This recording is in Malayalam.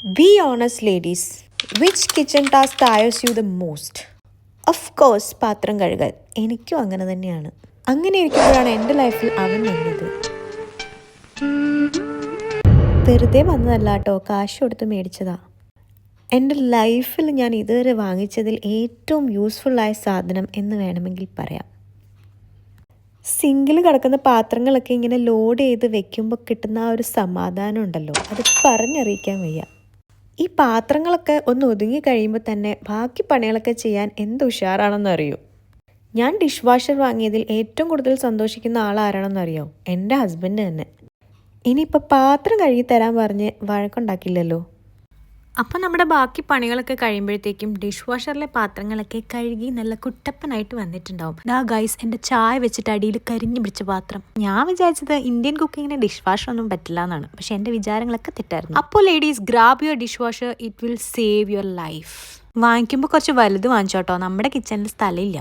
Be honest, ladies. Which kitchen task tires you the most? Of course, പാത്രം കഴുകൽ. എനിക്കും അങ്ങനെ തന്നെയാണ്. അങ്ങനെ ഇരിക്കുമ്പോഴാണ് എൻ്റെ ലൈഫിൽ അവൻ വന്നത്. വെറുതെ വന്നതല്ല കേട്ടോ, കാശ് കൊടുത്ത് മേടിച്ചതാ. എൻ്റെ ലൈഫിൽ ഞാൻ ഇതുവരെ വാങ്ങിച്ചതിൽ ഏറ്റവും യൂസ്ഫുള്ളായ സാധനം എന്ന് വേണമെങ്കിൽ പറയാം. സിങ്കിൽ കിടക്കുന്ന പാത്രങ്ങളൊക്കെ ഇങ്ങനെ ലോഡ് ചെയ്ത് വെക്കുമ്പോൾ കിട്ടുന്ന ആ ഒരു സമാധാനം ഉണ്ടല്ലോ, അത് പറഞ്ഞറിയിക്കാൻ വയ്യ. ഈ പാത്രങ്ങളൊക്കെ ഒന്ന് ഒതുങ്ങി കഴിയുമ്പോൾ തന്നെ ബാക്കി പണികളൊക്കെ ചെയ്യാൻ എന്ത് ഉഷാറാണെന്ന് അറിയൂ. ഞാൻ ഡിഷ് വാഷർ വാങ്ങിയതിൽ ഏറ്റവും കൂടുതൽ സന്തോഷിക്കുന്ന ആളാരാണെന്ന് അറിയോ? എൻ്റെ ഹസ്ബൻഡ് തന്നെ. ഇനിയിപ്പോൾ പാത്രം കഴുകി തരാൻ പറഞ്ഞ് വഴക്കുണ്ടാക്കില്ലല്ലോ. അപ്പോൾ നമ്മുടെ ബാക്കി പണികളൊക്കെ കഴിയുമ്പോഴത്തേക്കും ഡിഷ് വാഷറിലെ പാത്രങ്ങളൊക്കെ കഴുകി നല്ല കുട്ടപ്പനായിട്ട് വന്നിട്ടുണ്ടാവും. ദാ ഗൈസ്, എൻ്റെ ചായ വെച്ചിട്ട് അടിയിൽ കരിഞ്ഞു പിടിച്ച പാത്രം. ഞാൻ വിചാരിച്ചത് ഇന്ത്യൻ കുക്കിങ്ങിന് ഡിഷ് വാഷർ ഒന്നും പറ്റില്ല എന്നാണ്, പക്ഷെ എൻ്റെ വിചാരങ്ങളൊക്കെ തെറ്റായിരുന്നു. അപ്പോൾ ladies, grab your dish washer, it will save your life. വാങ്ങിക്കുമ്പോൾ കുറച്ച് വലുത് വാങ്ങിച്ചോട്ടോ, നമ്മുടെ കിച്ചണിൽ സ്ഥലമില്ല.